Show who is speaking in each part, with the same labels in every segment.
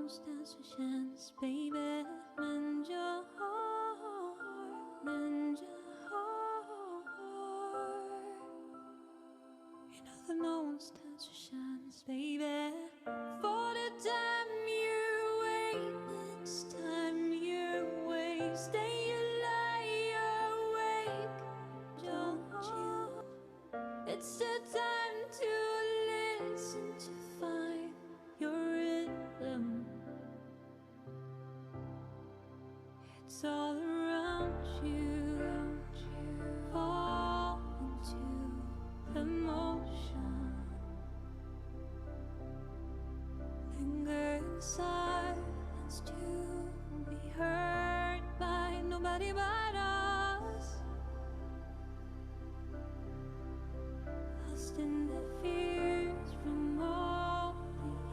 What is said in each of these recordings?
Speaker 1: stands a chance, baby. Mend your heart, mend your heart. You know that no one stands a chance, baby. For the time you wait, it's time you waste. Stay you lie awake, don't you? It's the time to listen, to find your rhythm. It's all around you. Fall into emotion. Linger in silence to be heard by nobody but us. Lost in the fears from all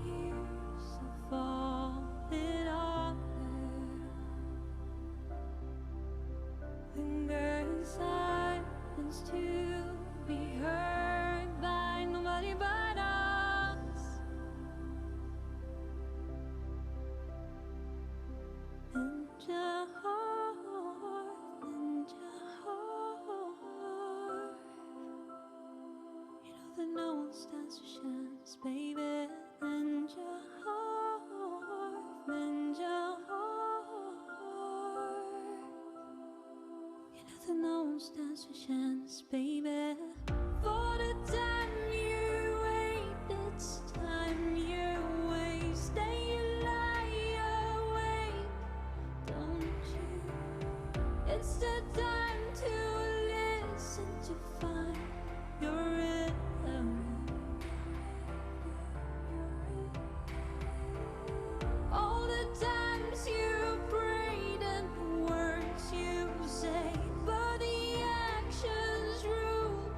Speaker 1: the years of falling under. Linger in silence to be heard by nobody but us. Lend your heart, lend your heart. You know that no one stands a chance, baby. Lend your heart, lend your heart. You know that no one stands a chance, baby. For the time you wait, it's time you waste. Stay you lie awake, don't you? It's the time to listen, to find your rhythm. All the times you prayed and the words you say, but the actions rule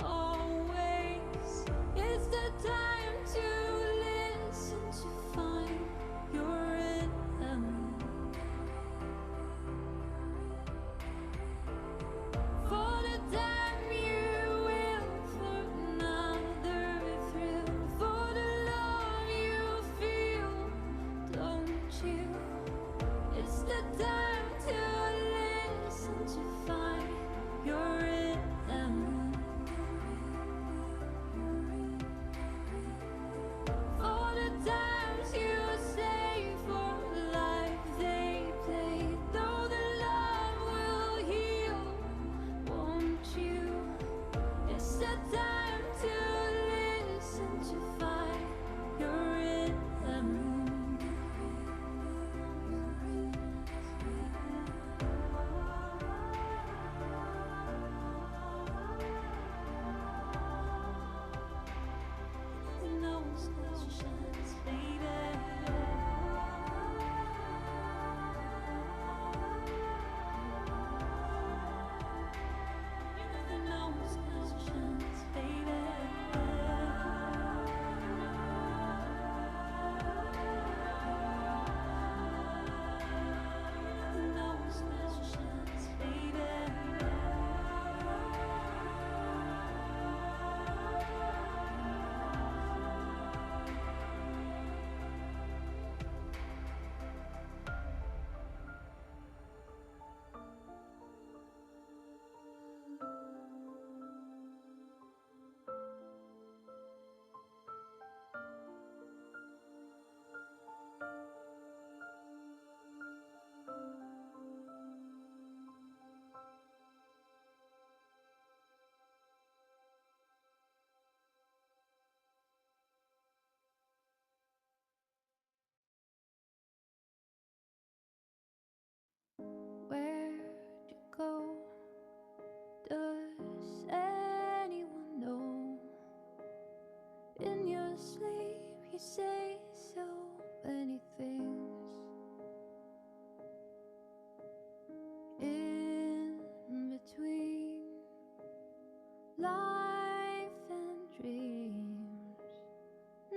Speaker 1: always. It's the time to listen, to find your rhythm. For the time you will for another thrill, for the love you feel, don't you? It's the time to listen, to find your rhythm. For the times you say for life they play, though the love will heal, won't you? It's the time to listen, to find your rhythm. No one stands a chance, baby. You know that no one stands a chance, baby. You know that no one stands a chance, baby. Where'd you go? Does anyone know? In your sleep you say so many things. In between life and dreams,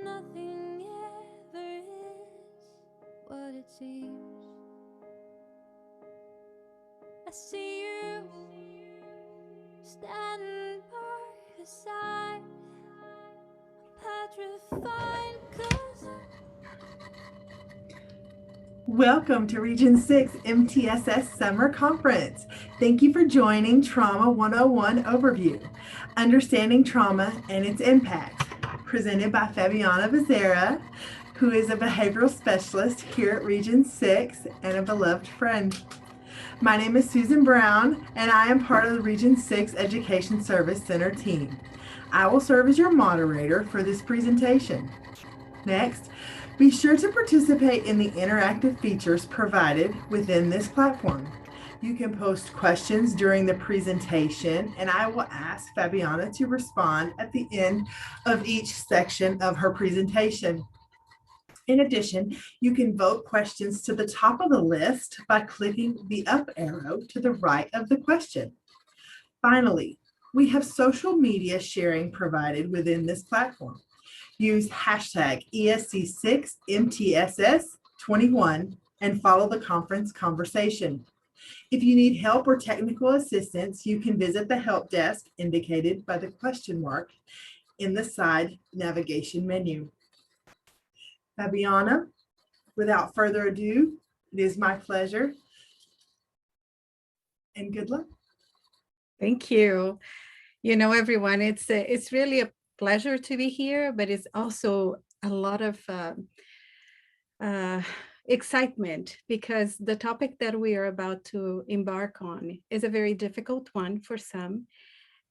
Speaker 1: nothing ever is what it seems. I see you standing by his side, petrified, 'cause
Speaker 2: Welcome to Region 6 MTSS Summer Conference. Thank you for joining Trauma 101 Overview, Understanding Trauma and Its Impact, presented by Fabiana Becerra, who is a behavioral specialist here at Region 6 and a beloved friend. My name is Susan Brown, and I am part of the Region 6 Education Service Center team. I will serve as your moderator for this presentation. Next, be sure to participate in the interactive features provided within this platform. You can post questions during the presentation, and I will ask Fabiana to respond at the end of each section of her presentation. In addition, you can vote questions to the top of the list by clicking the up arrow to the right of the question. Finally, we have social media sharing provided within this platform. Use hashtag ESC6MTSS21 and follow the conference conversation. If you need help or technical assistance, you can visit the help desk indicated by the question mark in the side navigation menu. Fabiana, without further ado, it is my pleasure and good luck.
Speaker 3: Thank you. You know, everyone, it's really a pleasure to be here, but it's also a lot of excitement because the topic that we are about to embark on is a very difficult one for some.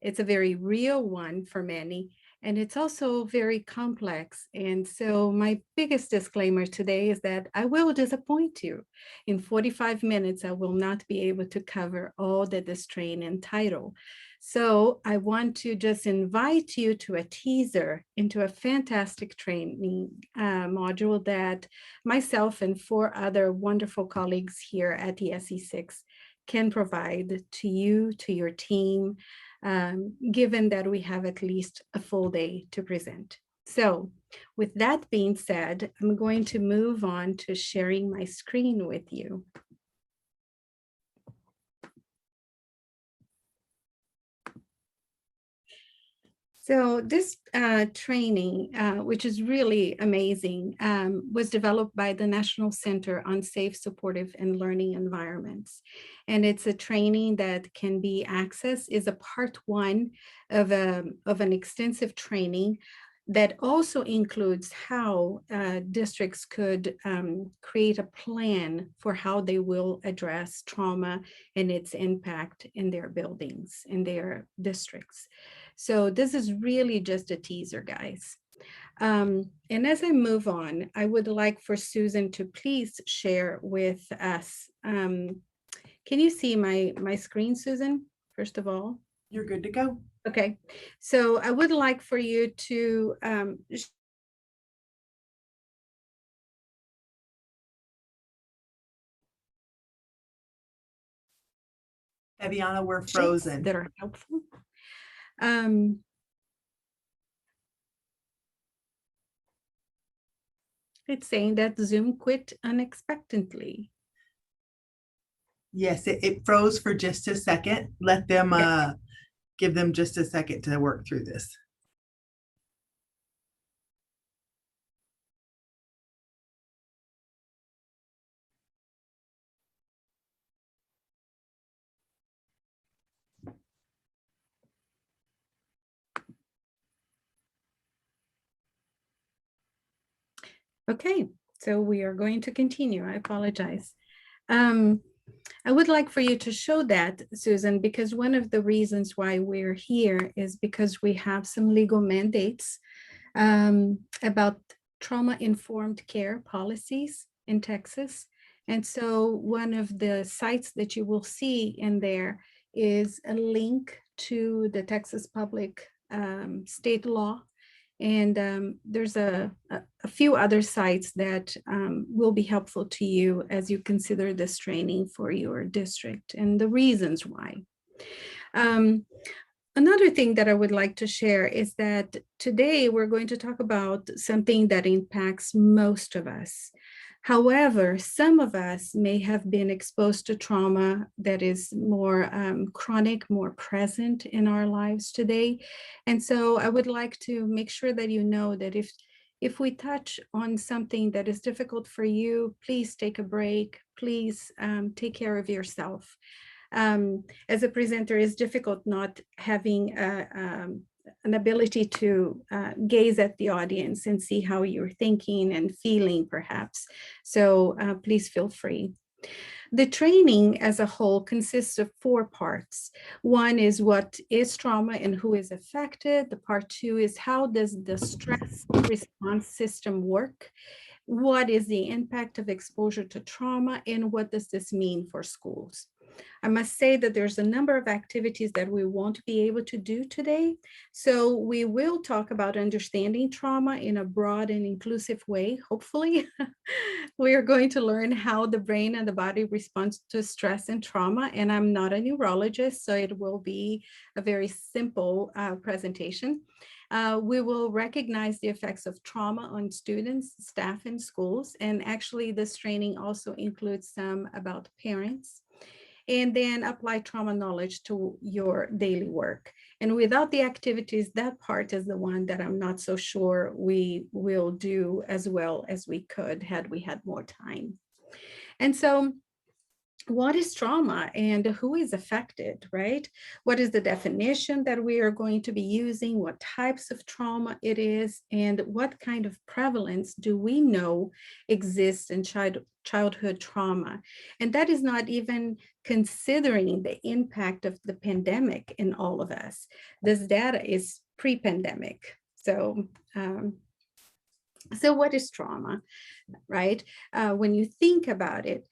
Speaker 3: It's a very real one for many, and it's also very complex. And so my biggest disclaimer today is that I will disappoint you. In 45 minutes, I will not be able to cover all that this training entitled. So I want to just invite you to a teaser into a fantastic training module that myself and 4 other wonderful colleagues here at the SE6 can provide to you, to your team, given that we have at least a full day to present. So with that being said, I'm going to move on to sharing my screen with you. So this training, which is really amazing, was developed by the National Center on Safe, Supportive, and Learning Environments. And it's a training that can be accessed, is a part 1 of an extensive training that also includes how districts could create a plan for how they will address trauma and its impact in their buildings, in their districts. So this is really just a teaser, guys. And as I move on, I would like for Susan to please share with us. Can you see my screen, Susan, first of all?
Speaker 2: You're good to go.
Speaker 3: Okay, so I would like for you to
Speaker 2: Fabiana, we're frozen.
Speaker 3: That are helpful. It's saying that Zoom quit unexpectedly.
Speaker 2: Yes, it froze for just a second. Let them give them just a second to work through this.
Speaker 3: Okay, so we are going to continue. I apologize. I would like for you to show that, Susan, because one of the reasons why we're here is because we have some legal mandates about trauma-informed care policies in Texas. And so one of the sites that you will see in there is a link to the Texas Public State Law. And there's a few other sites that will be helpful to you as you consider this training for your district and the reasons why. Another thing that I would like to share is that today we're going to talk about something that impacts most of us. However, some of us may have been exposed to trauma that is more chronic, more present in our lives today. And so I would like to make sure that you know that if If we touch on something that is difficult for you, please take a break. Please take care of yourself. As a presenter, it's difficult not having an ability to gaze at the audience and see how you're thinking and feeling, perhaps. So please feel free. The training as a whole consists of 4 parts. One is what is trauma and who is affected. The part 2 is how does the stress response system work? What is the impact of exposure to trauma, and what does this mean for schools? I must say that there's a number of activities that we won't be able to do today. So we will talk about understanding trauma in a broad and inclusive way, hopefully. We are going to learn how the brain and the body responds to stress and trauma. And I'm not a neurologist, so it will be a very simple presentation. We will recognize the effects of trauma on students, staff, and schools. And actually, this training also includes some about parents. And then apply trauma knowledge to your daily work. And without the activities, that part is the one that I'm not so sure we will do as well as we could had we had more time. And so, what is trauma and who is affected, right? What is the definition that we are going to be using? What types of trauma it is? And what kind of prevalence do we know exists in childhood trauma? And that is not even considering the impact of the pandemic in all of us. This data is pre-pandemic. So what is trauma, right? When you think about it,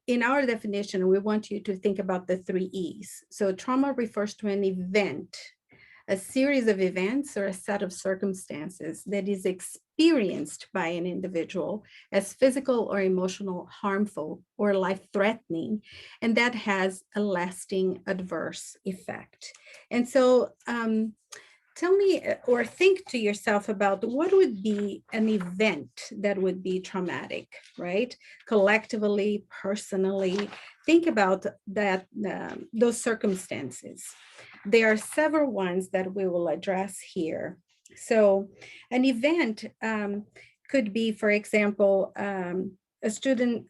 Speaker 3: in our definition, we want you to think about the 3 E's. So trauma refers to an event, a series of events or a set of circumstances that is experienced by an individual as physical or emotional harmful or life-threatening, and that has a lasting adverse effect. And so tell me or think to yourself about what would be an event that would be traumatic, right? Collectively, personally, think about that, those circumstances. There are several ones that we will address here. So an event could be, for example, a student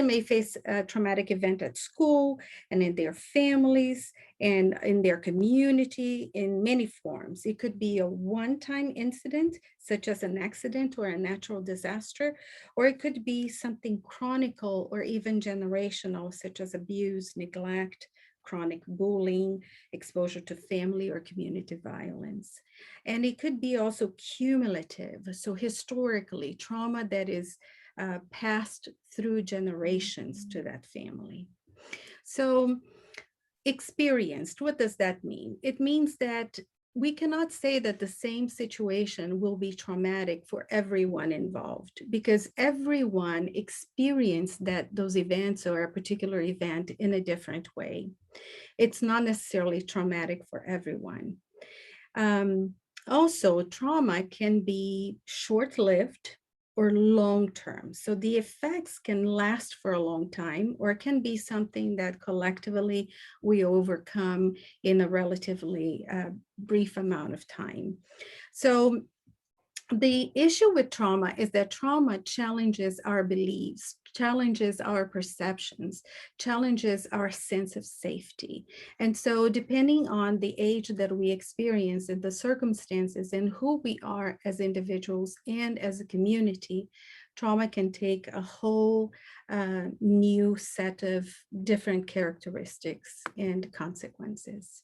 Speaker 3: may face a traumatic event at school and in their families and in their community in many forms. It could be a one-time incident, such as an accident or a natural disaster, or it could be something chronic or even generational, such as abuse, neglect, chronic bullying, exposure to family or community violence. And it could be also cumulative. So historically, trauma that is passed through generations to that family. So experienced, what does that mean? It means that we cannot say that the same situation will be traumatic for everyone involved, because everyone experienced those events or a particular event in a different way. It's not necessarily traumatic for everyone. Also, trauma can be short-lived or long-term. So the effects can last for a long time, or it can be something that collectively we overcome in a relatively brief amount of time. So the issue with trauma is that trauma challenges our beliefs, challenges our perceptions, challenges our sense of safety. And so depending on the age that we experience and the circumstances and who we are as individuals and as a community, trauma can take a whole new set of different characteristics and consequences.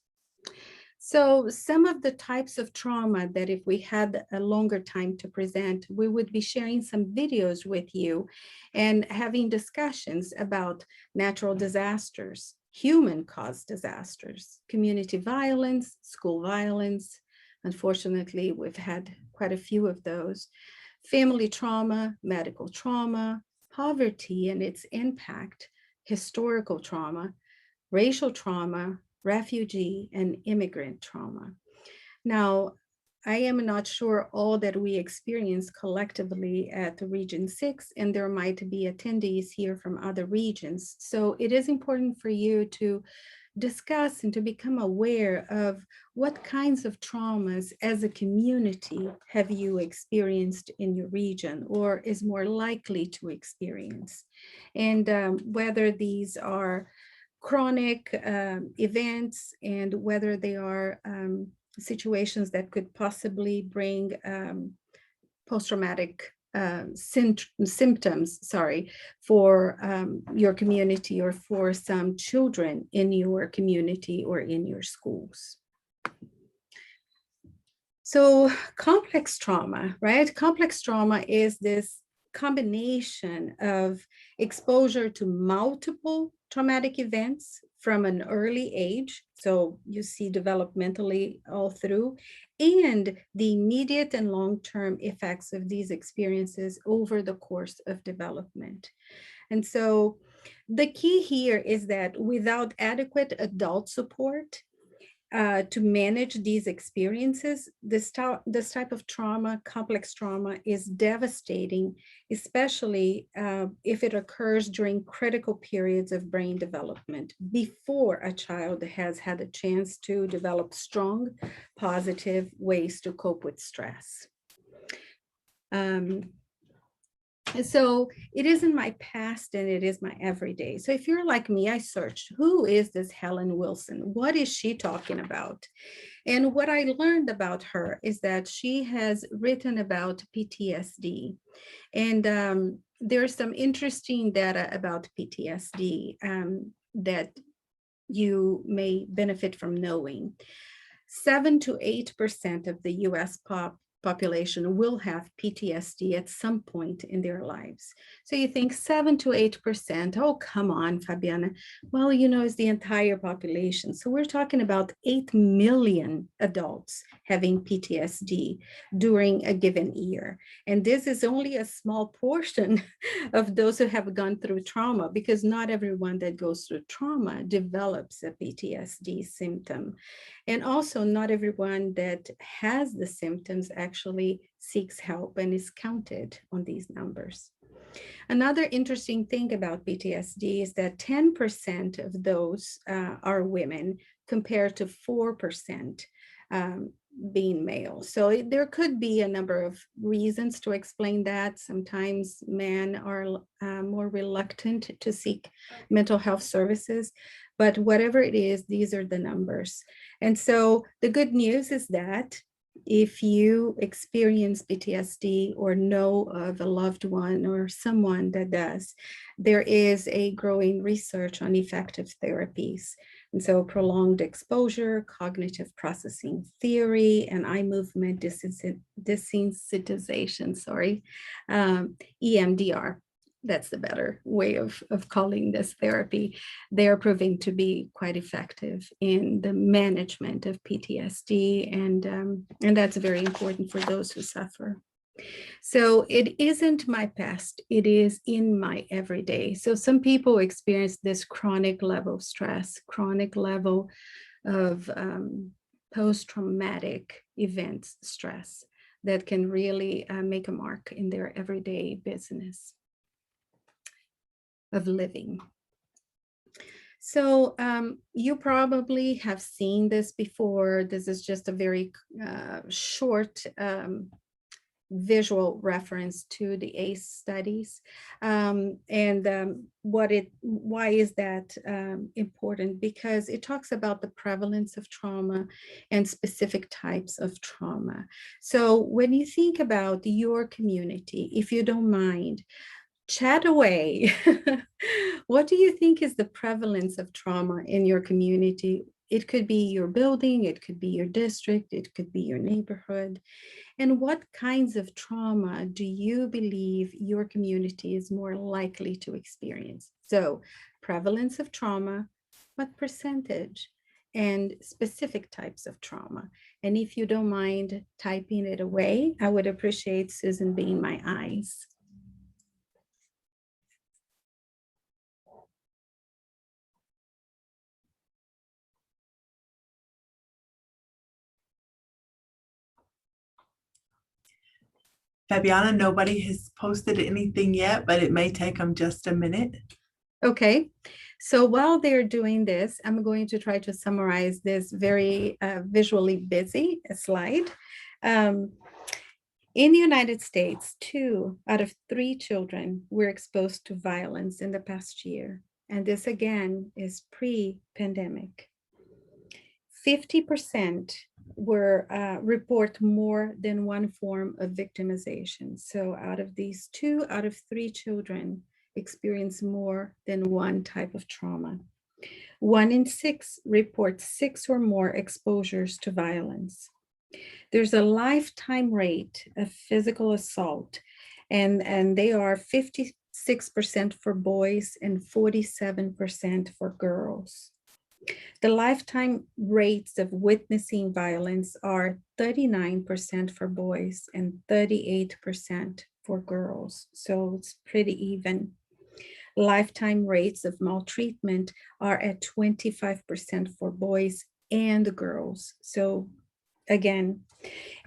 Speaker 3: So some of the types of trauma that if we had a longer time to present, we would be sharing some videos with you and having discussions about natural disasters, human-caused disasters, community violence, school violence. Unfortunately, we've had quite a few of those. Family trauma, medical trauma, poverty and its impact, historical trauma, racial trauma, refugee and immigrant trauma. Now, I am not sure all that we experience collectively at the Region 6, and there might be attendees here from other regions. So it is important for you to discuss and to become aware of what kinds of traumas as a community have you experienced in your region or is more likely to experience, and whether these are chronic events and whether they are situations that could possibly bring post-traumatic symptoms, for your community or for some children in your community or in your schools. So complex trauma, right? Complex trauma is this combination of exposure to multiple traumatic events from an early age, so you see developmentally all through, and the immediate and long-term effects of these experiences over the course of development. And so the key here is that without adequate adult support, to manage these experiences, this type of trauma, complex trauma, is devastating, especially if it occurs during critical periods of brain development before a child has had a chance to develop strong, positive ways to cope with stress. So it isn't my past and it is my everyday. So if you're like me, I searched, who is this Helen Wilson? What is she talking about? And what I learned about her is that she has written about PTSD. And there's some interesting data about PTSD that you may benefit from knowing. 7 to 8% of the US population will have PTSD at some point in their lives. So you think 7 to 8%, oh, come on, Fabiana. Well, it's the entire population. So we're talking about 8 million adults having PTSD during a given year. And this is only a small portion of those who have gone through trauma, because not everyone that goes through trauma develops a PTSD symptom. And also not everyone that has the symptoms actually seeks help and is counted on these numbers. Another interesting thing about PTSD is that 10% of those are women compared to 4% being male. So there could be a number of reasons to explain that. Sometimes men are more reluctant to seek mental health services, but whatever it is, these are the numbers. And so the good news is that if you experience PTSD or know of a loved one or someone that does, there is a growing research on effective therapies. And so prolonged exposure, cognitive processing theory, and eye movement desensitization, EMDR. That's the better way of calling this therapy. They are proving to be quite effective in the management of PTSD, and that's very important for those who suffer. So it isn't my past, it is in my everyday. So some people experience this chronic level of stress, chronic level of post-traumatic events stress that can really make a mark in their everyday business of living. So you probably have seen this before. This is just a very short visual reference to the ACE studies. Why is that important? Because it talks about the prevalence of trauma and specific types of trauma. So when you think about your community, if you don't mind, chat away. What do you think is the prevalence of trauma in your community? It could be your building, it could be your district, it could be your neighborhood. And what kinds of trauma do you believe your community is more likely to experience? So, prevalence of trauma, what percentage, and specific types of trauma. And if you don't mind typing it away, I would appreciate Susan being my eyes.
Speaker 2: Fabiana, nobody has posted anything yet, but it may take them just a minute.
Speaker 3: Okay, so while they're doing this, I'm going to try to summarize this very visually busy slide. Um, in the United States, 2 out of 3 children were exposed to violence in the past year. And this again is pre-pandemic. 50% were report more than one form of victimization. So out of these 2 out of 3 children experience more than one type of trauma. 1 in 6 report 6 or more exposures to violence. There's a lifetime rate of physical assault, and they are 56% for boys and 47% for girls. The lifetime rates of witnessing violence are 39% for boys and 38% for girls. So it's pretty even. Lifetime rates of maltreatment are at 25% for boys and girls. So again,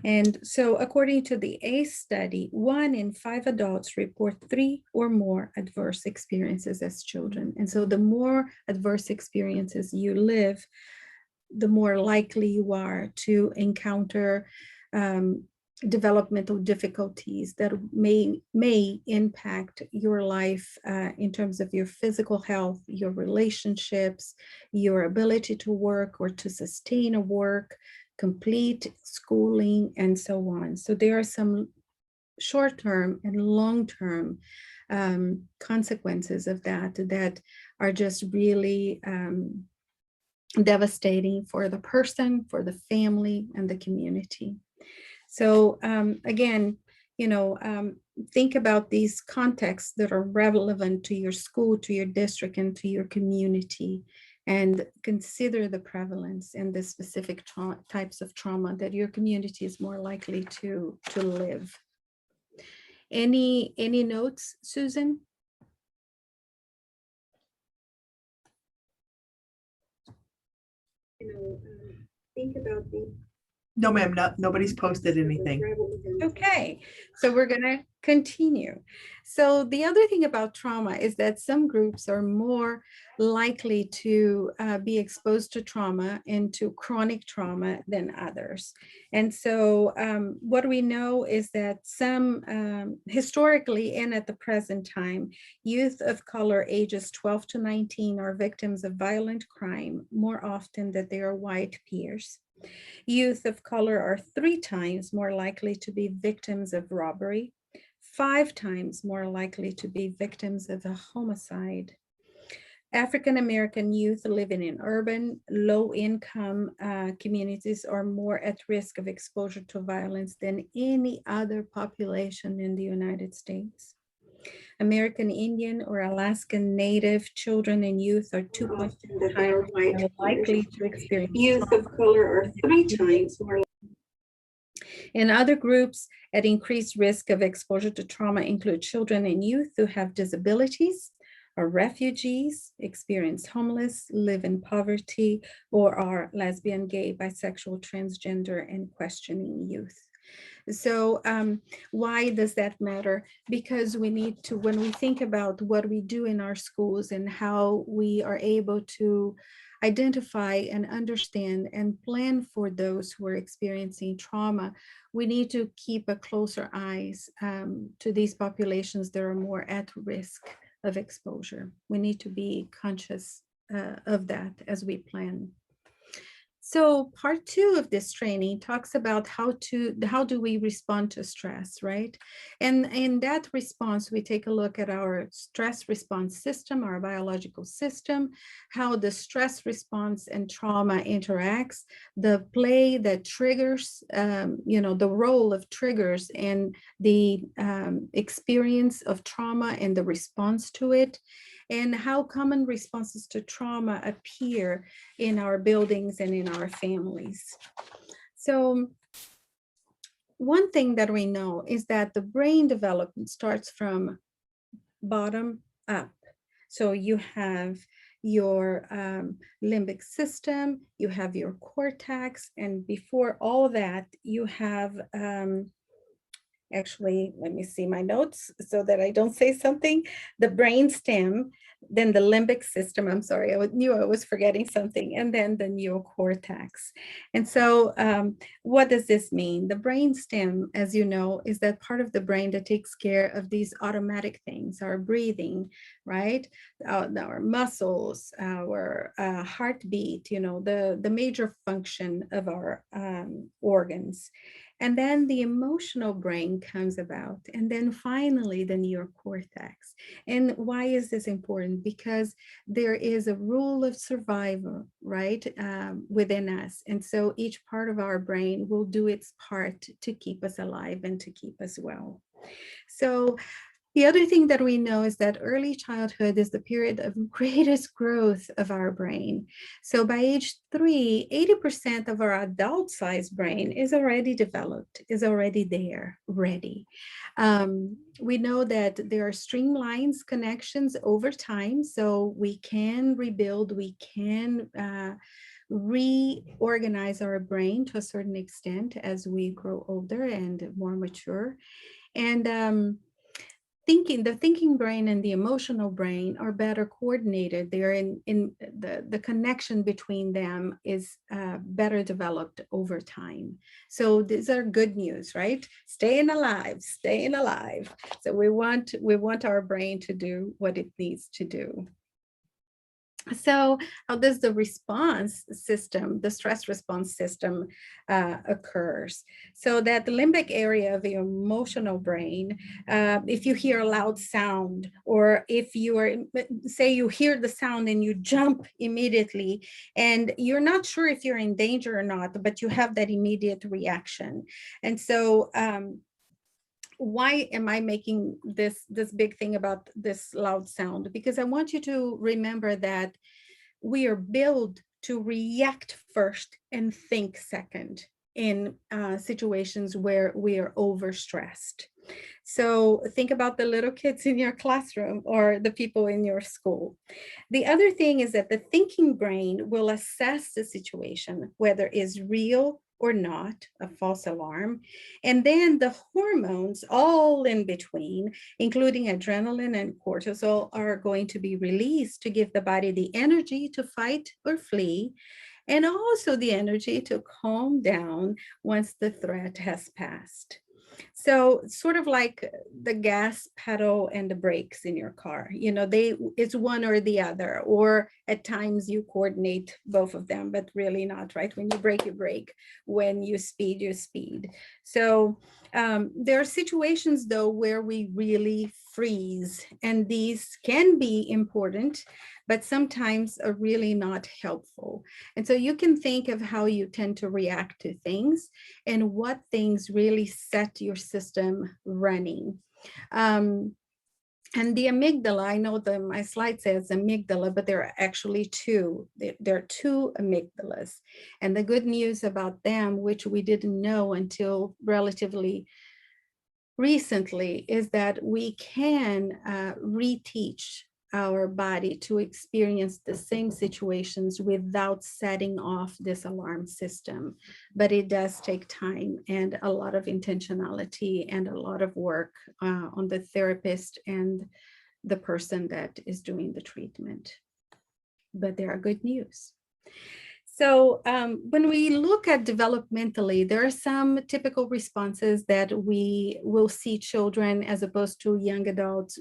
Speaker 3: and so according to the ACE study, 1 in 5 adults report 3 or more adverse experiences as children. And so the more adverse experiences you live, the more likely you are to encounter developmental difficulties that may impact your life in terms of your physical health, your relationships, your ability to work or to sustain a work, complete schooling, and so on. So there are some short-term and long-term consequences of that are just really devastating for the person, for the family, and the community. So again, think about these contexts that are relevant to your school, to your district, and to your community, and consider the prevalence and the specific types of trauma that your community is more likely to live. Any notes, Susan? Think about the
Speaker 2: No, ma'am, nobody's posted anything.
Speaker 3: Okay, so we're going to continue. So the other thing about trauma is that some groups are more likely to be exposed to trauma and to chronic trauma than others. And so what we know is that some historically and at the present time, youth of color ages 12 to 19 are victims of violent crime more often than their white peers. Youth of color are 3 times more likely to be victims of robbery, 5 times more likely to be victims of a homicide. African-American youth living in urban, low-income communities are more at risk of exposure to violence than any other population in the United States. American Indian or Alaskan Native children and youth are 2.2 times more likely to experience
Speaker 4: Youth of color are 3 times more.
Speaker 3: And other groups at increased risk of exposure to trauma include children and youth who have disabilities, are refugees, experience homeless, live in poverty, or are lesbian, gay, bisexual, transgender, and questioning youth. So why does that matter? Because we need to, when we think about what we do in our schools and how we are able to identify and understand and plan for those who are experiencing trauma, we need to keep a closer eyes to these populations that are more at risk of exposure. We need to be conscious of that as we plan. So part 2 of this training talks about how do we respond to stress, right? And in that response, we take a look at our stress response system, our biological system, how the stress response and trauma interacts, the play that triggers, the role of triggers and the experience of trauma and the response to it, and how common responses to trauma appear in our buildings and in our families. So one thing that we know is that the brain development starts from bottom up. So you have your limbic system, you have your cortex, and before all that, you have actually, let me see my notes so that I don't say something. The brainstem, then the limbic system, I'm sorry, knew I was forgetting something, and then the neocortex. And so what does this mean? The brainstem, as you know, is that part of the brain that takes care of these automatic things, our breathing, right? Our muscles, our heartbeat, you know, the major function of our organs. And then the emotional brain comes about. And then finally, the neocortex. And why is this important? Because there is a rule of survival, right, within us. And so each part of our brain will do its part to keep us alive and to keep us well. So the other thing that we know is that early childhood is the period of greatest growth of our brain. So by age 3, 80% of our adult-sized brain is already developed, is already there, ready. We know that there are streamlines connections over time, so we can rebuild, we can reorganize our brain to a certain extent as we grow older and more mature. And the thinking brain and the emotional brain are better coordinated. They're in the connection between them is better developed over time. So these are good news, right? Staying alive, staying alive. So we want our brain to do what it needs to do. So how does the response system, the stress response system occurs? So that the limbic area of the emotional brain, if you hear a loud sound, or if you are, say you hear the sound and you jump immediately, and you're not sure if you're in danger or not, but you have that immediate reaction. And so why am I making this big thing about this loud sound? Because I want you to remember that we are built to react first and think second in situations where we are overstressed. So think about the little kids in your classroom or the people in your school. The other thing is that the thinking brain will assess the situation, whether it's real or not, a false alarm. And then the hormones all in between, including adrenaline and cortisol, are going to be released to give the body the energy to fight or flee, and also the energy to calm down once the threat has passed. So sort of like the gas pedal and the brakes in your car, you know, it's one or the other, or at times you coordinate both of them, but really not, right? When you brake, you brake. When you speed, you speed. So there are situations though where we really freeze, and these can be important, but sometimes are really not helpful. And so you can think of how you tend to react to things and what things really set your system running. And the amygdala, I know that my slide says amygdala, but there are actually two. There are two amygdalas. And the good news about them, which we didn't know until relatively recently, is that we can reteach our body to experience the same situations without setting off this alarm system. But it does take time and a lot of intentionality and a lot of work on the therapist and the person that is doing the treatment. But there are good news. So when we look at developmentally, there are some typical responses that we will see children as opposed to young adults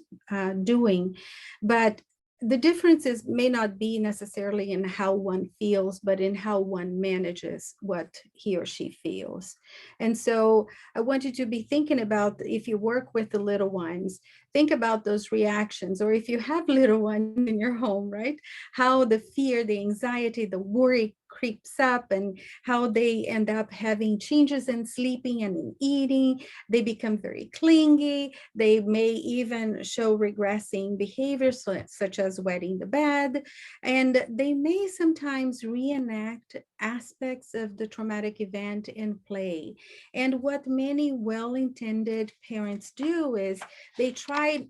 Speaker 3: doing. But the differences may not be necessarily in how one feels, but in how one manages what he or she feels. And so I want you to be thinking about, if you work with the little ones, think about those reactions, or if you have little ones in your home, right? How the fear, the anxiety, the worry creeps up, and how they end up having changes in sleeping and in eating. They become very clingy. They may even show regressing behaviors such as wetting the bed. And they may sometimes reenact aspects of the traumatic event in play. And what many well-intended parents do is they try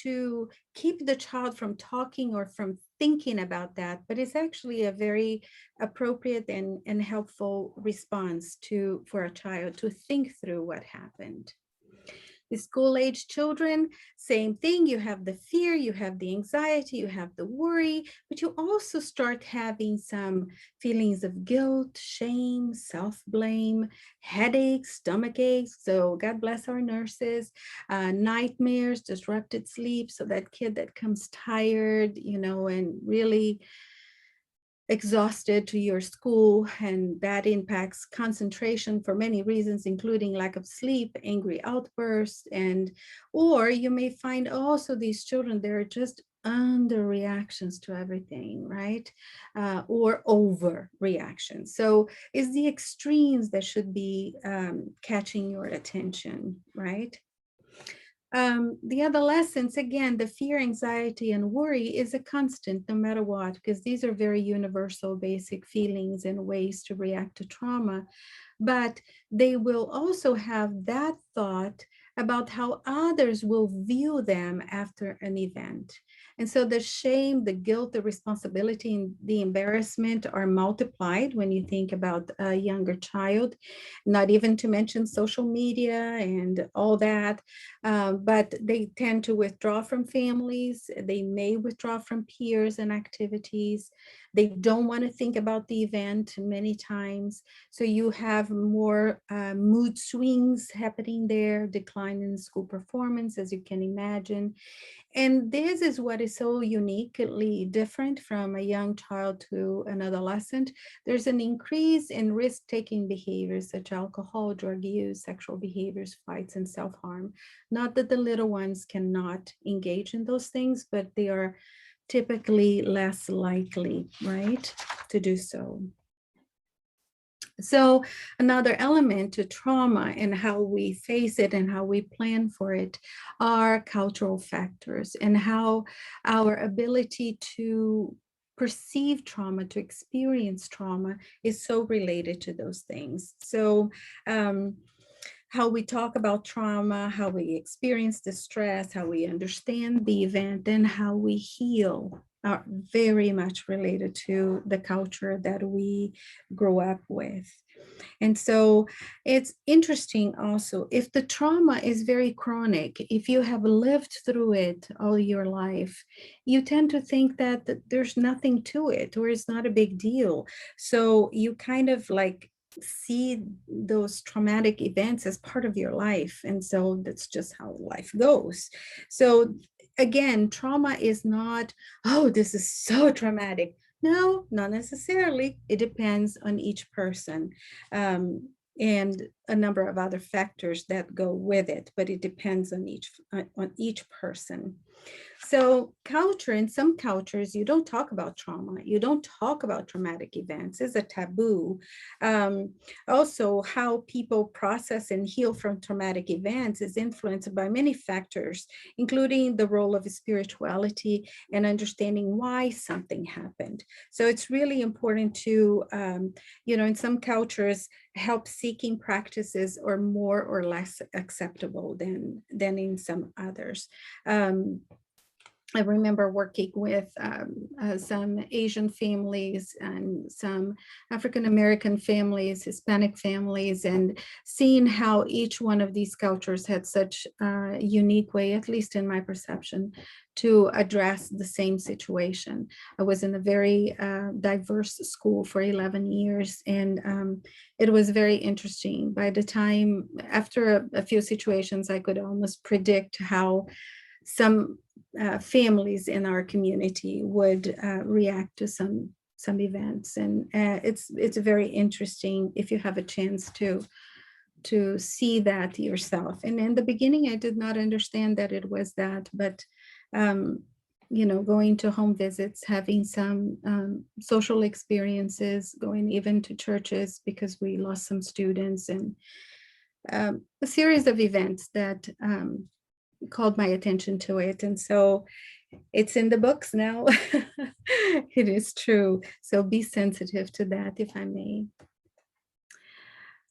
Speaker 3: to keep the child from talking or from thinking about that, but it's actually a very appropriate and helpful response for a child to think through what happened. The school-age children, same thing. You have the fear, you have the anxiety, you have the worry, but you also start having some feelings of guilt, shame, self-blame, headaches, stomach aches. So God bless our nurses, nightmares, disrupted sleep. So that kid that comes tired, and really exhausted to your school, and that impacts concentration for many reasons, including lack of sleep, angry outbursts, or you may find also these children, they're just under reactions to everything, right? Or over reactions. So it's the extremes that should be catching your attention, right? The adolescents, again, the fear, anxiety, and worry is a constant no matter what, because these are very universal, basic feelings and ways to react to trauma. But they will also have that thought about how others will view them after an event. And so the shame, the guilt, the responsibility, and the embarrassment are multiplied when you think about a younger child, not even to mention social media and all that. But they tend to withdraw from families. They may withdraw from peers and activities. They don't want to think about the event many times. So you have more mood swings happening there, decline in school performance, as you can imagine. And this is what is so uniquely different from a young child to an adolescent. There's an increase in risk-taking behaviors such as alcohol, drug use, sexual behaviors, fights, and self-harm. Not that the little ones cannot engage in those things, but they are typically less likely, right, to do so. So another element to trauma and how we face it and how we plan for it are cultural factors, and how our ability to perceive trauma, to experience trauma, is so related to those things. So how we talk about trauma, how we experience distress, how we understand the event, and how we heal are very much related to the culture that we grow up with. And so it's interesting also, if the trauma is very chronic, if you have lived through it all your life, you tend to think that there's nothing to it, or it's not a big deal. So you kind of like see those traumatic events as part of your life. And so that's just how life goes. So again, trauma is not, oh, this is so traumatic. No, not necessarily. It depends on each person, and a number of other factors that go with it, but it depends on each person. So culture, in some cultures, you don't talk about trauma. You don't talk about traumatic events. It's a taboo. Also, how people process and heal from traumatic events is influenced by many factors, including the role of spirituality and understanding why something happened. So it's really important to, in some cultures, help-seeking practices are more or less acceptable than in some others. I remember working with some Asian families and some African-American families, Hispanic families, and seeing how each one of these cultures had such a unique way, at least in my perception, to address the same situation. I was in a very diverse school for 11 years, and it was very interesting. By the time, after a few situations, I could almost predict how some families in our community would react to some events, and it's very interesting if you have a chance to see that yourself. And in the beginning, I did not understand that it was that, but going to home visits, having some social experiences, going even to churches because we lost some students, and a series of events that called my attention to it. And so it's in the books now. It is true. So be sensitive to that, if I may.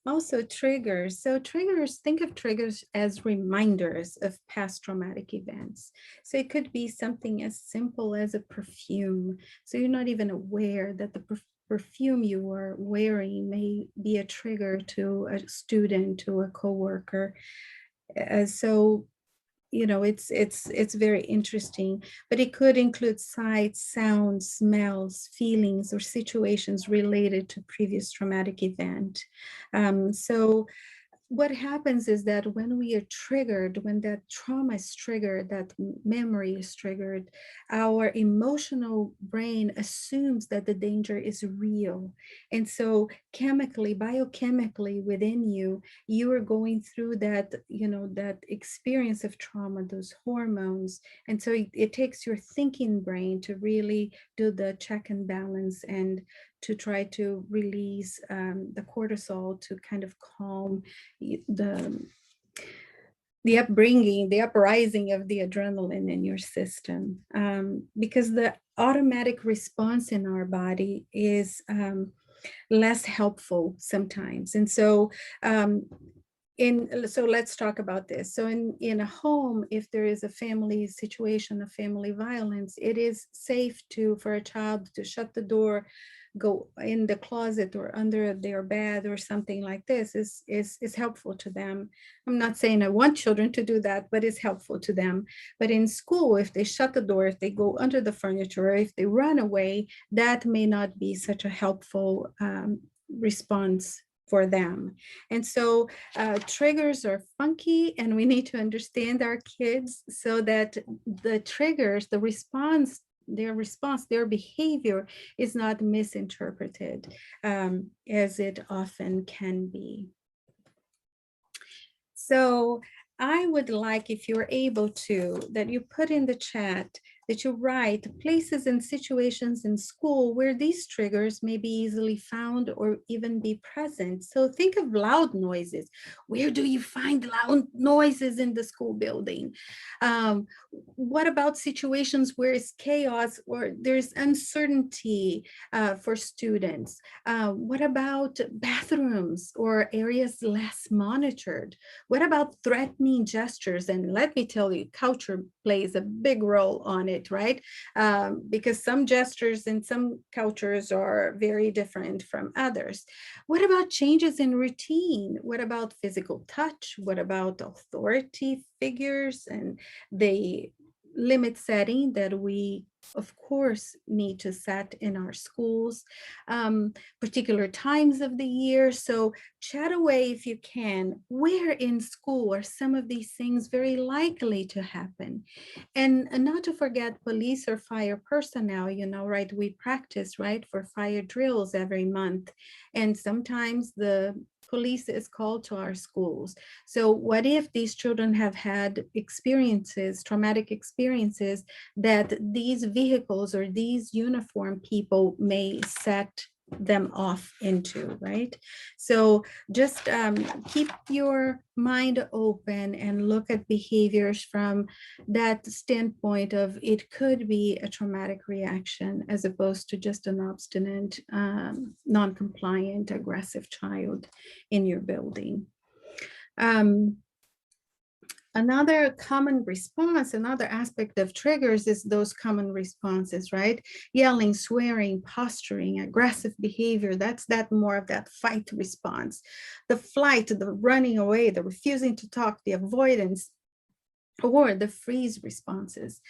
Speaker 3: Also triggers. So triggers, think of triggers as reminders of past traumatic events. So it could be something as simple as a perfume. So you're not even aware that the perfume you are wearing may be a trigger to a student, to a coworker. So it's very interesting, but it could include sights, sounds, smells, feelings, or situations related to previous traumatic event. So what happens is that when we are triggered, when that trauma is triggered, that memory is triggered, our emotional brain assumes that the danger is real. And so chemically, biochemically within you, you are going through that, that experience of trauma, those hormones. And so it takes your thinking brain to really do the check and balance and to try to release the cortisol to kind of calm the upbringing, the uprising of the adrenaline in your system, because the automatic response in our body is less helpful sometimes. And so so let's talk about this. So in a home, if there is a family situation of family violence, it is safe for a child to shut the door, go in the closet or under their bed or something like this is helpful to them. I'm not saying I want children to do that, but it's helpful to them. But in school, if they shut the door, if they go under the furniture, or if they run away, that may not be such a helpful response for them. And so triggers are funky, and we need to understand our kids so that the triggers, their response, their behavior is not misinterpreted as it often can be. So I would like, if you're able to, that you put in the chat, that you write places and situations in school where these triggers may be easily found or even be present. So think of loud noises. Where do you find loud noises in the school building? What about situations where it's chaos or there's uncertainty for students? What about bathrooms or areas less monitored? What about threatening gestures? And let me tell you, culture plays a big role on it, right? Because some gestures in some cultures are very different from others. What about changes in routine? What about physical touch? What about authority figures and the limit setting that we of course need to set in our schools, particular times of the year? So chat away if you can. Where in school are some of these things very likely to happen? And not to forget police or fire personnel, right? We practice, right, for fire drills every month. And sometimes the police is called to our schools. So what if these children have had experiences, traumatic experiences, that these vehicles or these uniformed people may set them off into, right? So just keep your mind open and look at behaviors from that standpoint of it could be a traumatic reaction as opposed to just an obstinate, non-compliant, aggressive child in your building. Another common response, another aspect of triggers is those common responses, right? Yelling, swearing, posturing, aggressive behavior. That's more of that fight response. The flight, the running away, the refusing to talk, the avoidance, or the freeze responses.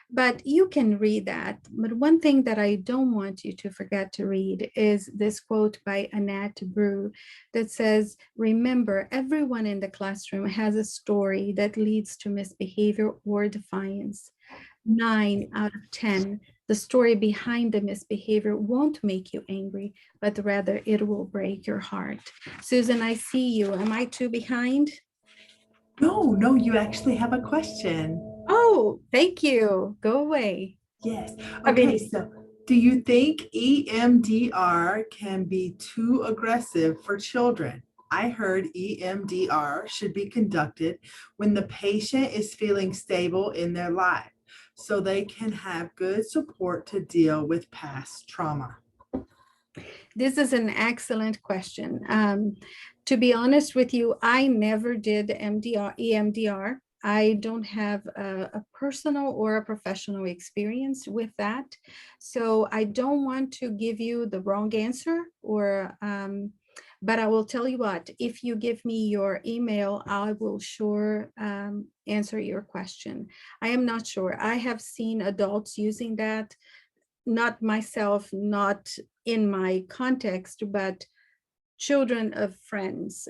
Speaker 3: But you can read that. But one thing that I don't want you to forget to read is this quote by Annette Brew that says, remember, everyone in the classroom has a story that leads to misbehavior or defiance. 9 out of 10, the story behind the misbehavior won't make you angry, but rather it will break your heart. Susan, I see you. Am I too behind?
Speaker 2: No, you actually have a question.
Speaker 3: Oh, thank you. Go away.
Speaker 2: Yes.
Speaker 3: I
Speaker 2: Okay,
Speaker 3: mean,
Speaker 2: so do you think EMDR can be too aggressive for children? I heard EMDR should be conducted when the patient is feeling stable in their life so they can have good support to deal with past trauma.
Speaker 3: this is an excellent question. To be honest with you, I never did EMDR. I don't have a personal or a professional experience with that. So I don't want to give you the wrong answer or But I will tell you what, if you give me your email, I will sure answer your question. I am not sure. I have seen adults using that, not myself, not in my context, but children of friends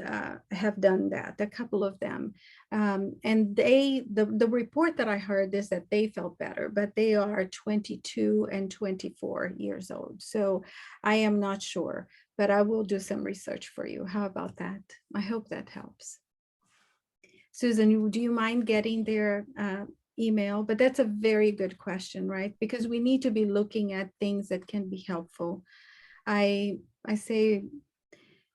Speaker 3: have done that, a couple of them. And the report that I heard is that they felt better, but they are 22 and 24 years old. So I am not sure, but I will do some research for you. How about that? I hope that helps. Susan, do you mind getting their email? But that's a very good question, right? Because we need to be looking at things that can be helpful. I say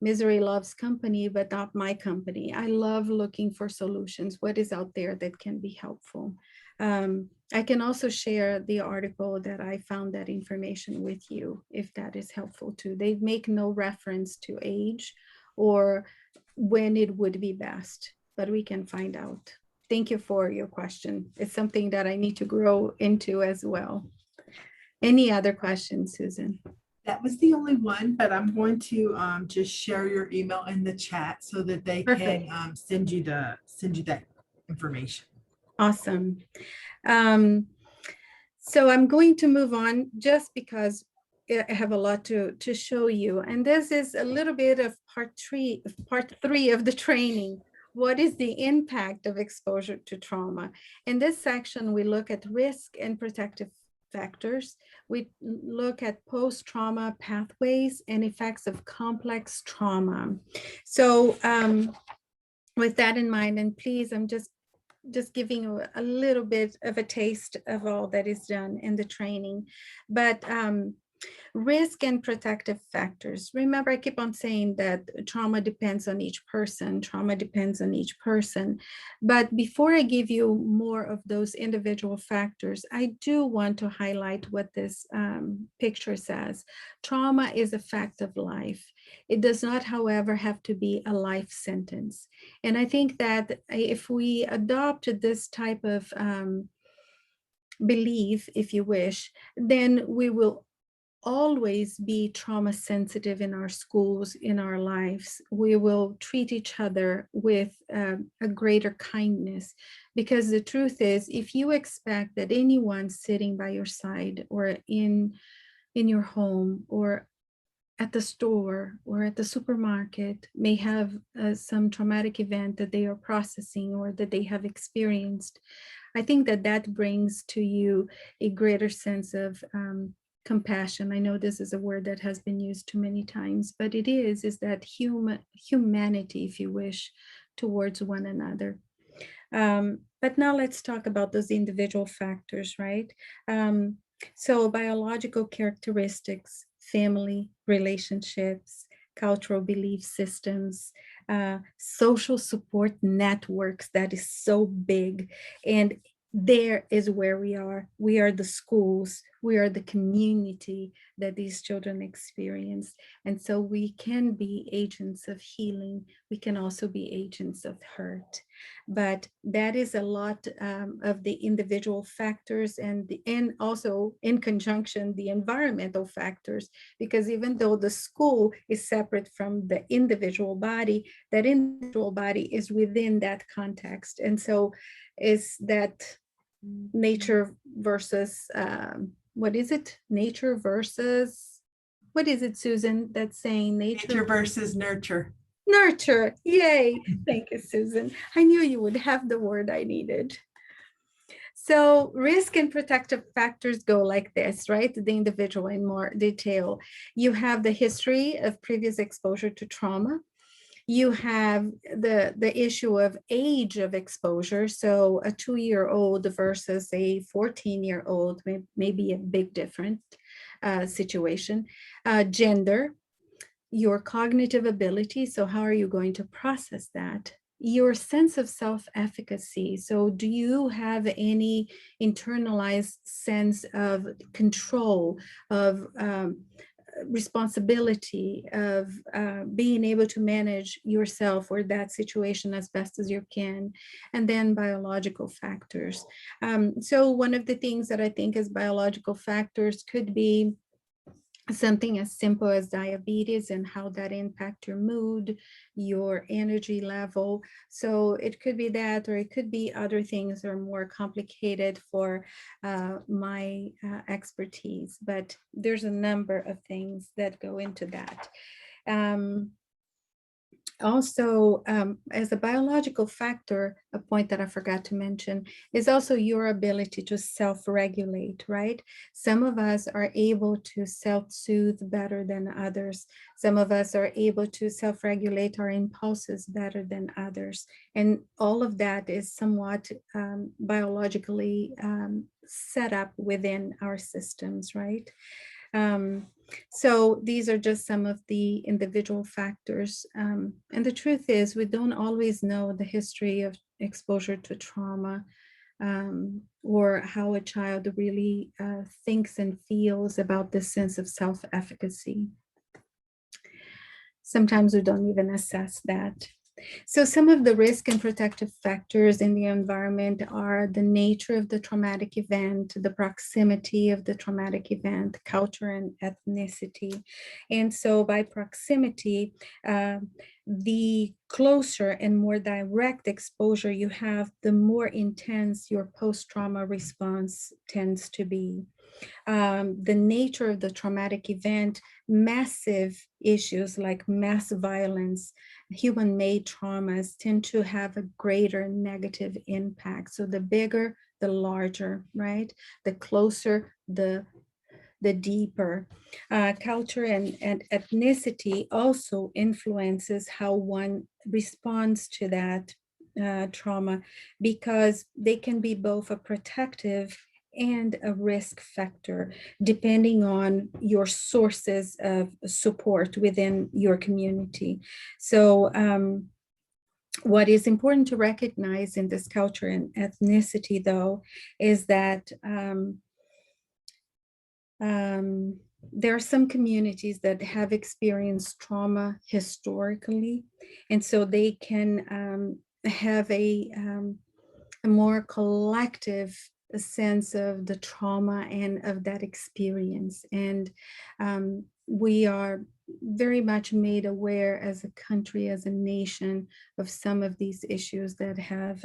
Speaker 3: misery loves company, but not my company. I love looking for solutions. What is out there that can be helpful? I can also share the article that I found that information with you, if that is helpful too. They make no reference to age or when it would be best, but we can find out. Thank you for your question. It's something that I need to grow into as well. Any other questions, Susan?
Speaker 2: That was the only one, but I'm going to just share your email in the chat so that they
Speaker 3: Perfect.
Speaker 2: can send you that information.
Speaker 3: Awesome. So I'm going to move on just because I have a lot to show you. And this is a little bit of part three of the training. What is the impact of exposure to trauma? In this section, we look at risk and protective factors. We look at post-trauma pathways and effects of complex trauma. So with that in mind, and please, I'm just giving a little bit of a taste of all that is done in the training. But risk and protective factors. Remember, I keep on saying that trauma depends on each person. Trauma depends on each person. But before I give you more of those individual factors, I do want to highlight what this picture says. Trauma is a fact of life. It does not, however, have to be a life sentence. And I think that if we adopt this type of belief, if you wish, then we will always be trauma sensitive in our schools, in our lives. We will treat each other with a greater kindness, because the truth is, if you expect that anyone sitting by your side or in your home or at the store or at the supermarket may have some traumatic event that they are processing or that they have experienced, I think that that brings to you a greater sense of compassion. I know this is a word that has been used too many times, but it is that humanity, if you wish, towards one another. But now let's talk about those individual factors, right? So biological characteristics, family, relationships, cultural belief systems, social support networks, that is so big. And there is where we are. We are the schools, we are the community that these children experience. And so we can be agents of healing. We can also be agents of hurt. But that is a lot of the individual factors and also in conjunction, the environmental factors, because even though the school is separate from the individual body, that individual body is within that context. And so is that nature versus, what is it? Nature versus, what is it, Susan, that's saying
Speaker 2: Nature versus nurture.
Speaker 3: Nurture, yay. Thank you, Susan. I knew you would have the word I needed. So risk and protective factors go like this, right? The individual in more detail. You have the history of previous exposure to trauma. You have the issue of age of exposure. So a 2-year-old versus a 14-year-old may be a big different situation. Gender, your cognitive ability. So how are you going to process that? Your sense of self-efficacy. So do you have any internalized sense of control, of responsibility, of being able to manage yourself or that situation as best as you can? And then biological factors. So one of the things that I think is biological factors could be something as simple as diabetes and how that impact your mood, your energy level. So it could be that, or it could be other things that are more complicated for my expertise, but there's a number of things that go into that. Also, as a biological factor, a point that I forgot to mention is also your ability to self-regulate, right? Some of us are able to self-soothe better than others. Some of us are able to self-regulate our impulses better than others. And all of that is somewhat biologically set up within our systems, right? So these are just some of the individual factors. And the truth is, we don't always know the history of exposure to trauma, or how a child really thinks and feels about this sense of self-efficacy. Sometimes we don't even assess that. So some of the risk and protective factors in the environment are the nature of the traumatic event, the proximity of the traumatic event, culture and ethnicity. And so by proximity, the closer and more direct exposure you have, the more intense your post-trauma response tends to be. The nature of the traumatic event, massive issues like mass violence, human-made traumas tend to have a greater negative impact. So the bigger, the larger, right? The closer, the deeper. Culture and ethnicity also influences how one responds to that trauma, because they can be both a protective and a risk factor, depending on your sources of support within your community. So what is important to recognize in this culture and ethnicity, though, is that there are some communities that have experienced trauma historically, and so they can have a more collective sense of the trauma and of that experience. And we are very much made aware as a country, as a nation, of some of these issues that have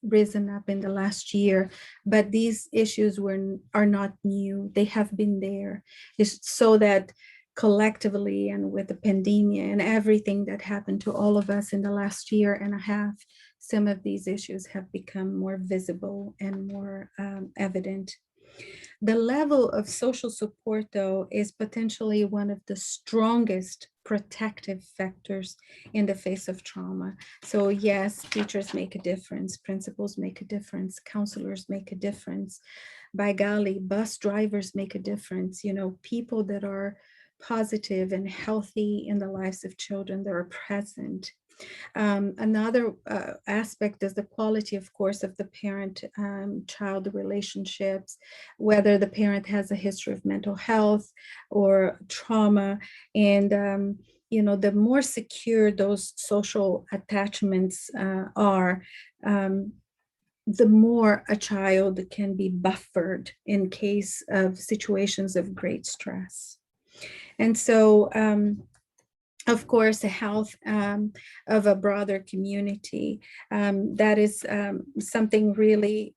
Speaker 3: risen up in the last year. But these issues are not new. They have been there. It's so that collectively, and with the pandemic and everything that happened to all of us in the last year and a half, some of these issues have become more visible and more evident. The level of social support, though, is potentially one of the strongest protective factors in the face of trauma. So yes, teachers make a difference, principals make a difference, counselors make a difference. By golly, bus drivers make a difference. You know, people that are positive and healthy in the lives of children that are present. Another aspect is the quality, of course, of the parent-child relationships, whether the parent has a history of mental health or trauma. And you know, the more secure those social attachments are, the more a child can be buffered in case of situations of great stress. And so, of course, the health of a broader community, that is something really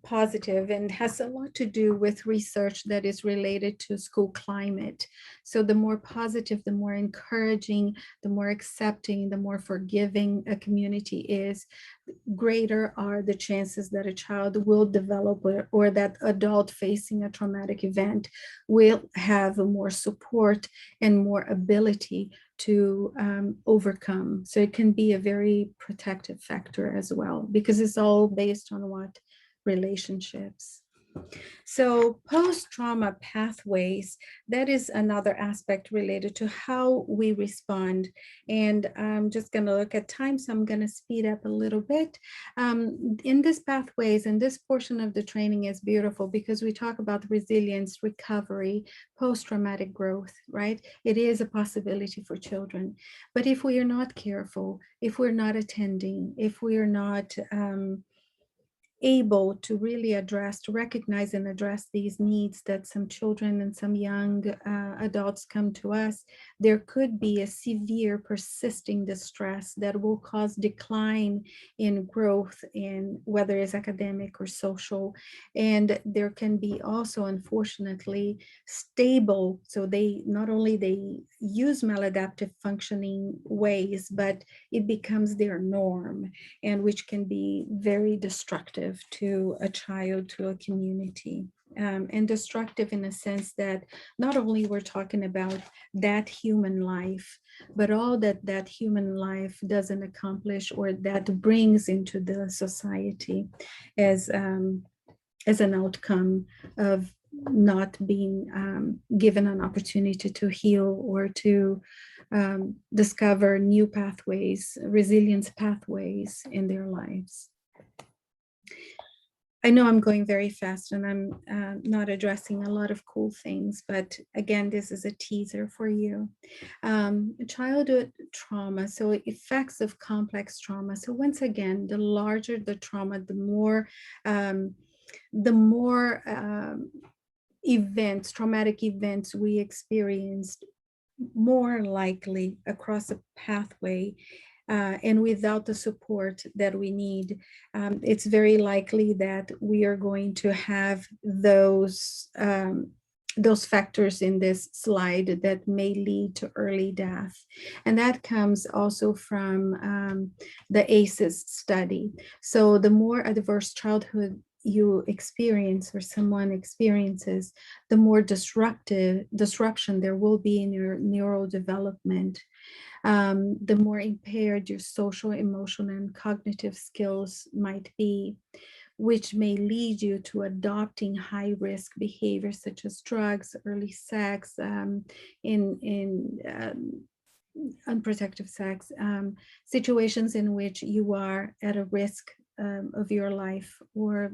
Speaker 3: positive and has a lot to do with research that is related to school climate. So the more positive, the more encouraging, the more accepting, the more forgiving a community is, greater are the chances that a child will develop, or that adult facing a traumatic event will have more support and more ability to overcome. So it can be a very protective factor as well, because it's all based on what? Relationships. So post-trauma pathways, that is another aspect related to how we respond. And I'm just going to look at time, so I'm going to speed up a little bit. In this pathways, and this portion of the training is beautiful because we talk about resilience, recovery, post-traumatic growth, right? It is a possibility for children. But if we are not careful, if we're not attending, if we are not able to really address, to recognize and address these needs that some children and some young adults come to us, there could be a severe persisting distress that will cause decline in growth in whether it's academic or social. And there can be also, unfortunately, stable, so they not only they use maladaptive functioning ways, but it becomes their norm, and which can be very destructive to a child, to a community. And destructive in a sense that not only we're talking about that human life, but all that that human life doesn't accomplish or that brings into the society as an outcome of not being given an opportunity to heal or to discover new pathways, resilience pathways in their lives. I know I'm going very fast and I'm not addressing a lot of cool things, but again, this is a teaser for you. Childhood trauma, so effects of complex trauma. So once again, the larger the trauma, the more events, traumatic events we experienced, more likely across a pathway and without the support that we need, it's very likely that we are going to have those factors in this slide that may lead to early death. And that comes also from the ACEs study. So the more adverse childhood you experience or someone experiences, the more disruption there will be in your neurodevelopment. The more impaired your social, emotional, and cognitive skills might be, which may lead you to adopting high-risk behaviors such as drugs, early sex, unprotected sex, situations in which you are at a risk of your life or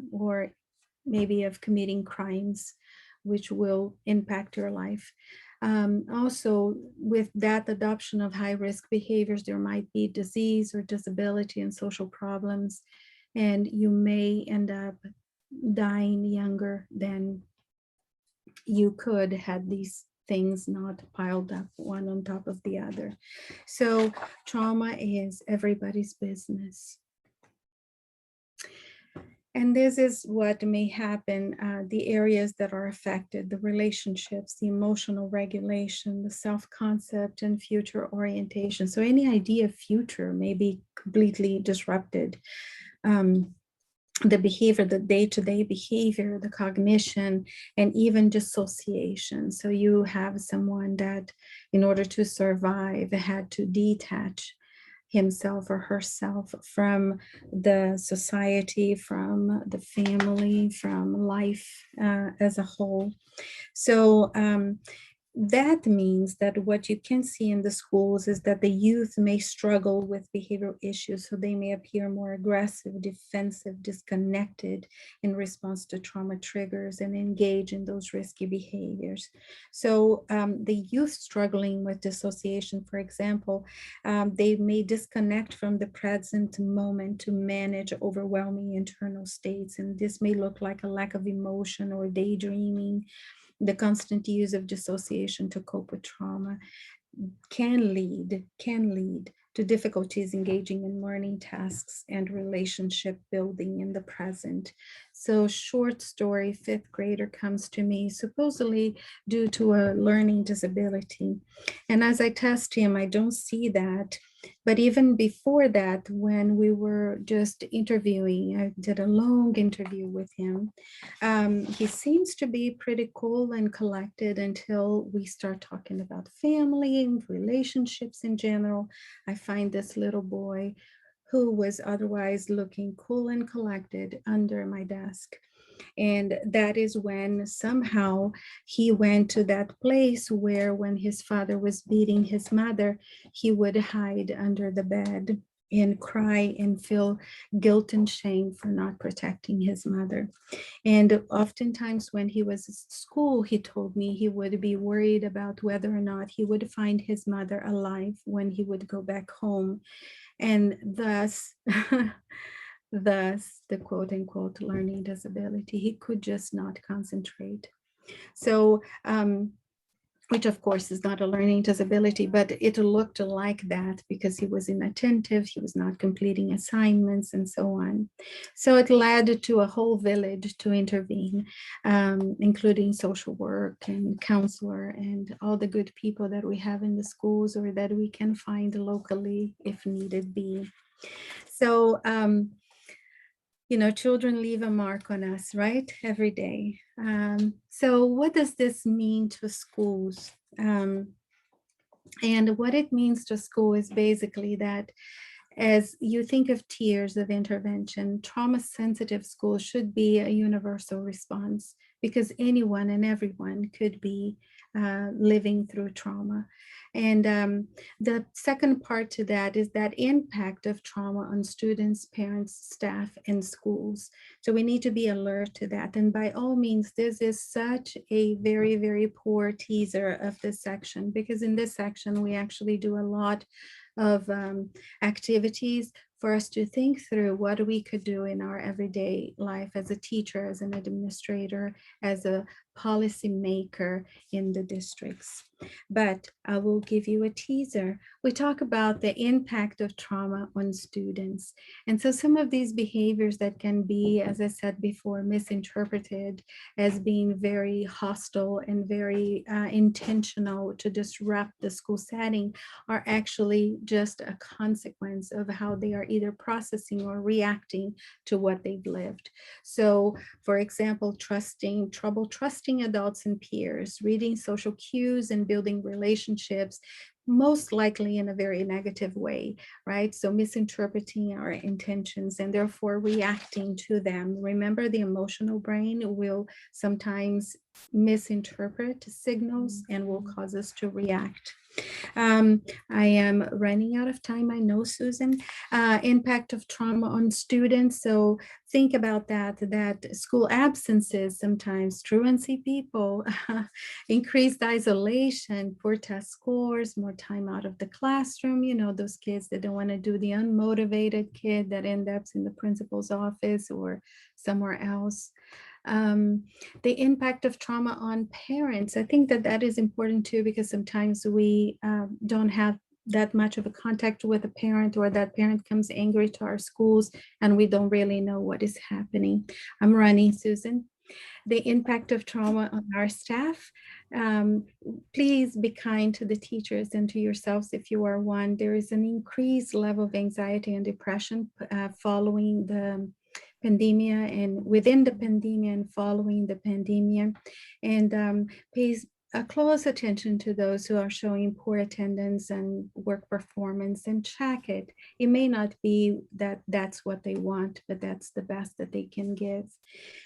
Speaker 3: maybe of committing crimes which will impact your life. Also, with that adoption of high-risk behaviors, there might be disease or disability and social problems, and you may end up dying younger than you could had these things not piled up one on top of the other. So trauma is everybody's business. And this is what may happen, the areas that are affected, the relationships, the emotional regulation, the self-concept, and future orientation. So any idea of future may be completely disrupted. The behavior, the day-to-day behavior, the cognition, and even dissociation. So you have someone that, in order to survive, had to detach himself or herself from the society, from the family, from life as a whole. So that means that what you can see in the schools is that the youth may struggle with behavioral issues. So they may appear more aggressive, defensive, disconnected in response to trauma triggers and engage in those risky behaviors. So the youth struggling with dissociation, for example, they may disconnect from the present moment to manage overwhelming internal states. And this may look like a lack of emotion or daydreaming. The constant use of dissociation to cope with trauma can lead to difficulties engaging in learning tasks and relationship building in the present. So short story, fifth grader comes to me supposedly due to a learning disability. And as I test him, I don't see that. But even before that, when we were just interviewing, I did a long interview with him. He seems to be pretty cool and collected until we start talking about family and relationships in general. I find this little boy who was otherwise looking cool and collected under my desk. And that is when somehow he went to that place where when his father was beating his mother, he would hide under the bed and cry and feel guilt and shame for not protecting his mother. And oftentimes when he was at school, he told me he would be worried about whether or not he would find his mother alive when he would go back home. And thus, thus the quote unquote learning disability. He could just not concentrate. So, which of course is not a learning disability, but it looked like that because he was inattentive, he was not completing assignments and so on. So it led to a whole village to intervene, including social work and counselor and all the good people that we have in the schools or that we can find locally if needed be. So, you know, children leave a mark on us, right? Every day. So what does this mean to schools? And what it means to school is basically that as you think of tiers of intervention, trauma-sensitive schools should be a universal response because anyone and everyone could be living through trauma. And the second part to that is that impact of trauma on students, parents, staff, and schools. So we need to be alert to that. And by all means, this is such a very, very poor teaser of this section, because in this section, we actually do a lot of activities for us to think through what we could do in our everyday life as a teacher, as an administrator, as a policymaker in the districts. But I will give you a teaser. We talk about the impact of trauma on students. And so some of these behaviors that can be, as I said before, misinterpreted as being very hostile and very intentional to disrupt the school setting are actually just a consequence of how they are either processing or reacting to what they've lived. So, for example, trouble trusting adults and peers, reading social cues and building relationships, most likely in a very negative way, right? So misinterpreting our intentions and therefore reacting to them. Remember, the emotional brain will sometimes misinterpret signals and will cause us to react. I am running out of time, I know, Susan. Impact of trauma on students. So think about that school absences sometimes, truancy people, increased isolation, poor test scores, more time out of the classroom, you know, those kids that don't want to do, the unmotivated kid that ends up in the principal's office or somewhere else. The impact of trauma on parents. I think that is important too, because sometimes we don't have that much of a contact with a parent, or that parent comes angry to our schools and we don't really know what is happening. I'm running, Susan. The impact of trauma on our staff. Please be kind to the teachers and to yourselves if you are one. There is an increased level of anxiety and depression following the pandemia and within the pandemia and following the pandemia. And please close attention to those who are showing poor attendance and work performance, and check it. It may not be that that's what they want, but that's the best that they can give.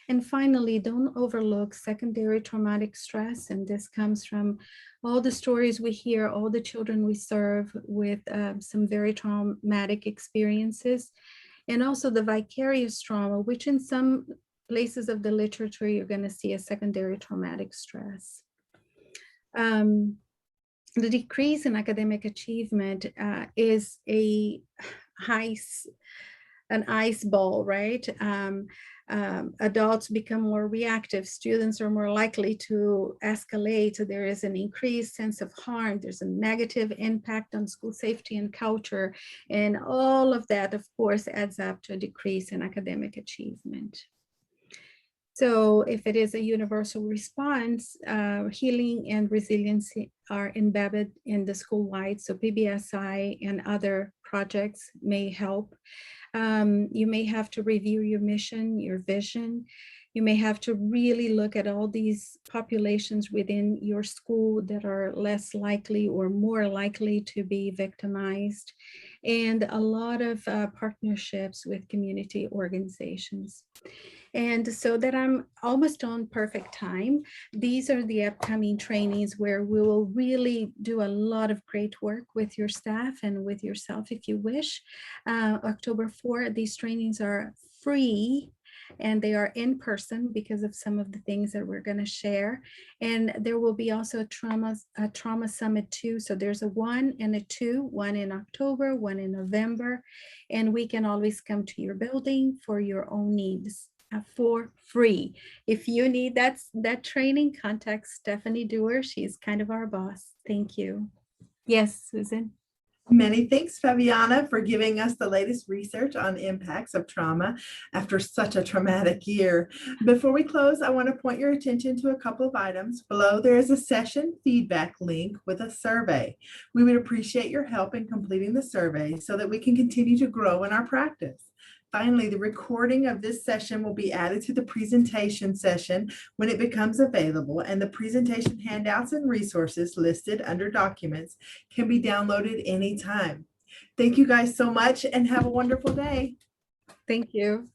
Speaker 3: And finally, don't overlook secondary traumatic stress. And this comes from all the stories we hear, all the children we serve with some very traumatic experiences. And also the vicarious trauma, which in some places of the literature, you're going to see a secondary traumatic stress. The decrease in academic achievement is an ice ball, right? Adults become more reactive. Students are more likely to escalate. There is an increased sense of harm. There's a negative impact on school safety and culture. And all of that, of course, adds up to a decrease in academic achievement. So if it is a universal response, healing and resiliency are embedded in the school-wide. So PBSI and other projects may help. You may have to review your mission, your vision. You may have to really look at all these populations within your school that are less likely or more likely to be victimized, and a lot of partnerships with community organizations. And so that I'm almost on perfect time, these are the upcoming trainings where we will really do a lot of great work with your staff and with yourself if you wish. October 4, these trainings are free. and they are in person because of some of the things that we're going to share. And there will be also a trauma summit too. So there's a 1 and a 2, one in October, one in November, and we can always come to your building for your own needs for free. If you need that training, contact Stephanie Dewar. She's kind of our boss. Thank you. Yes, Susan.
Speaker 2: Many thanks, Fabiana, for giving us the latest research on impacts of trauma after such a traumatic year. Before we close, I want to point your attention to a couple of items. Below, there is a session feedback link with a survey. We would appreciate your help in completing the survey so that we can continue to grow in our practice. Finally, the recording of this session will be added to the presentation session when it becomes available, and the presentation handouts and resources listed under documents can be downloaded anytime. Thank you guys so much and have a wonderful day.
Speaker 3: Thank you.